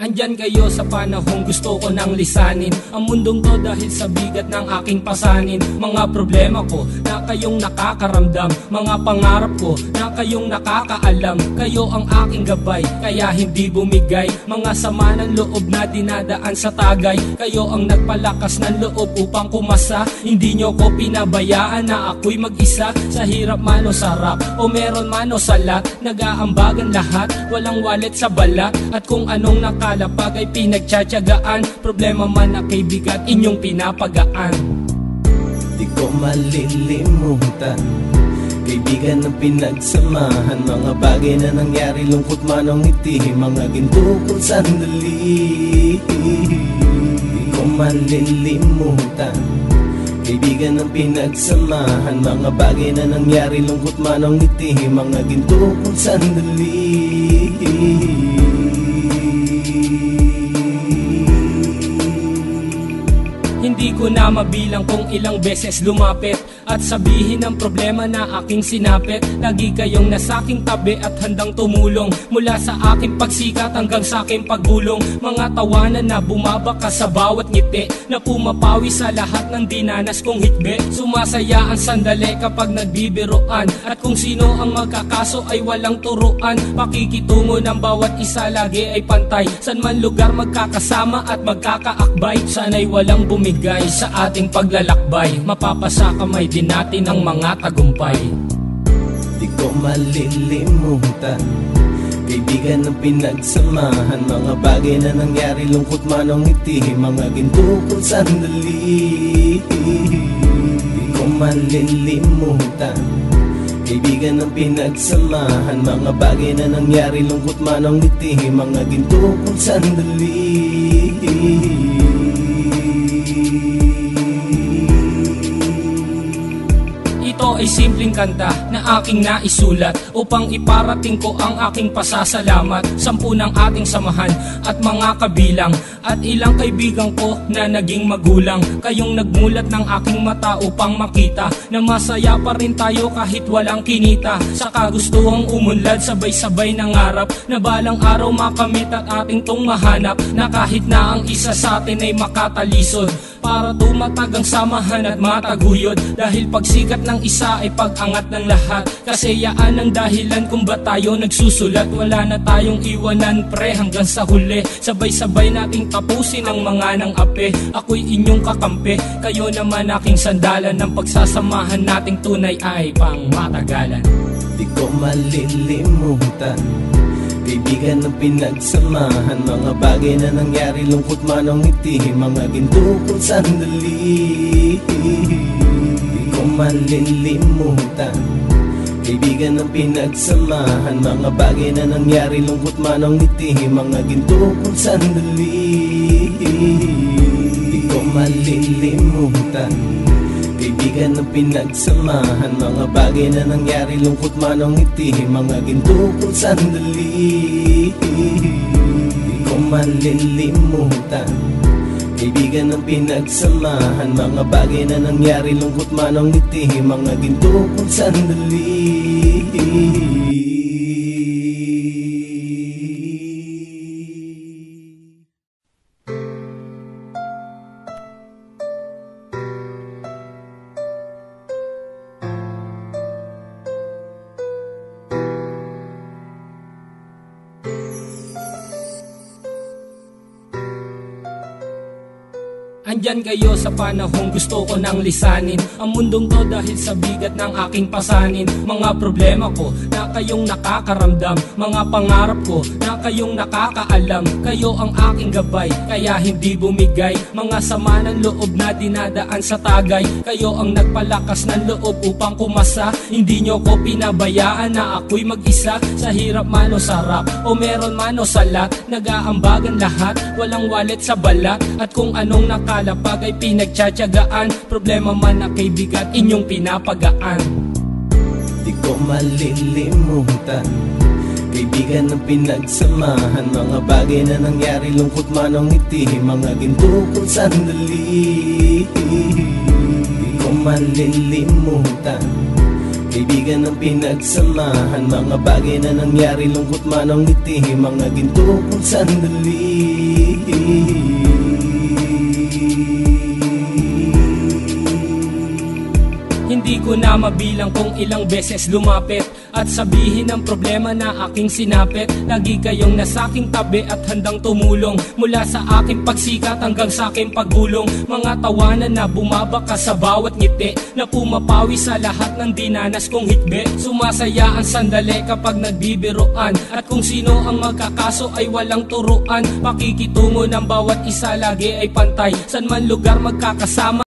Andyan kayo sa panahong gusto ko nang lisanin ang mundong to dahil sa bigat ng aking pasanin. Mga problema ko na kayong nakakaramdam, mga pangarap ko na kayong nakakaalam. Kayo ang aking gabay, kaya hindi bumigay. Mga sama ng loob na dinadaan sa tagay. Kayo ang nagpalakas ng loob upang kumasa. Hindi nyo ko pinabayaan na ako'y mag-isa. Sa hirap man o sarap, o meron man o salat, nag-aambagan lahat, walang wallet sa balat. At kung anong nakalapag ay pinagtsatsagaan. Problema man na kay bigat, inyong pinapagaan. Di ko malilimutan kaibigan ng pinagsamahan, mga bagay na nangyari, lungkot man o ngiti, mga ginto kong sandali. Di ko malilimutan kaibigan ng pinagsamahan, mga bagay na nangyari, lungkot man o ngiti, mga ginto kong sandali. Hindi ko na mabilang kung ilang beses lumapit at sabihin ang problema na aking sinapit. Lagi kayong nasa aking tabi at handang tumulong, mula sa aking pagsikat hanggang sa aking paggulong. Mga tawanan na bumabaka sa bawat ngiti, na pumapawi sa lahat ng dinanas kong hitbe. Sumasaya ang sandali kapag nagbibiroan, at kung sino ang magkakaso ay walang turuan. Pakikitungo ng bawat isa lagi ay pantay, san man lugar magkakasama at magkakaakbay. Sana'y walang bumigay sa ating paglalakbay, mapapasa kamay din natin ang mga tagumpay. Di ko malilimutan kaibigan ng pinagsamahan, mga bagay na nangyari, lungkot man o ngiti, mga ginto kong sandali. Di ko malilimutan kaibigan ng pinagsamahan, mga bagay na nangyari, lungkot man o ngiti, mga ginto kong sandali. Ito ay simpleng kanta na aking naisulat upang iparating ko ang aking pasasalamat. 10 ng ating samahan at mga kabilang, at ilang kaibigan ko na naging magulang. Kayong nagmulat ng aking mata upang makita na masaya pa rin tayo kahit walang kinita. Sa kagustuhang umunlad, sabay-sabay nangarap na balang araw makamit at ating tong mahanap, na kahit na ang isa sa atin ay makatalisod, para tumatag ang samahan at mataguyod. Dahil pagsikat ng isa ay pag-angat ng lahat, kasi yaan ang dahilan kung ba't tayo nagsusulat. Wala na tayong iwanan pre hanggang sa huli, sabay-sabay nating tapusin ang mga nang ape. Ako'y inyong kakampi, kayo naman aking sandalan, ng pagsasamahan nating tunay ay pang matagalan. Di ko malilimutan kaibigan ng pinagsamahan, mga bagay na nangyari, lungkot man o ngiti, mga ginto kong sandali. Di ko malilimutan kaibigan ng pinagsamahan, mga bagay na nangyari, lungkot man o ngiti, mga ginto kong sandali. Di ko malilimutan kaibigan ng pinagsamahan, mga bagay na nangyari, lungkot man o ngiti, mga ginto kong sandali. Di ko malilimutan kaibigan ng pinagsamahan, mga bagay na nangyari, lungkot man o ngiti, mga ginto kong sandali. Andyan kayo sa panahong gusto ko nang lisanin ang mundong to dahil sa bigat ng aking pasanin. Mga problema ko na kayong nakakaramdam, mga pangarap ko na kayong nakakaalam. Kayo ang aking gabay, kaya hindi bumigay. Mga sama ng loob na dinadaan sa tagay. Kayo ang nagpalakas ng loob upang kumasa. Hindi nyo ko pinabayaan na ako'y mag-isa. Sa hirap man o sarap, o meron man o salat, nag-aambagan lahat, walang wallet sa balat. At kung anong nakalapag ay pinagtsatsagaan. Problema man na kay bigat, inyong pinapagaan. Di ko malilimutan kaibigan ng pinagsamahan, mga bagay na nangyari, lungkot man o ngiti, mga ginto kong sandali. Di ko malilimutan kaibigan ng pinagsamahan. Mga bagay na nangyari, lungkot man ang ngiti, mga ginto kong sandali. Hindi ko na mabilang kung ilang beses lumapit at sabihin ang problema na aking sinapit. Lagi kayong nasa aking tabi at handang tumulong, mula sa aking pagsikat hanggang sa aking paggulong. Mga tawanan na bumabaka sa bawat ngiti, na pumapawi sa lahat ng dinanas kong hikbi. Sumasaya ang sandali kapag nagbibiroan, at kung sino ang magkakaso ay walang turuan. Pakikitungo ng bawat isa lagi ay pantay, san man lugar magkakasama.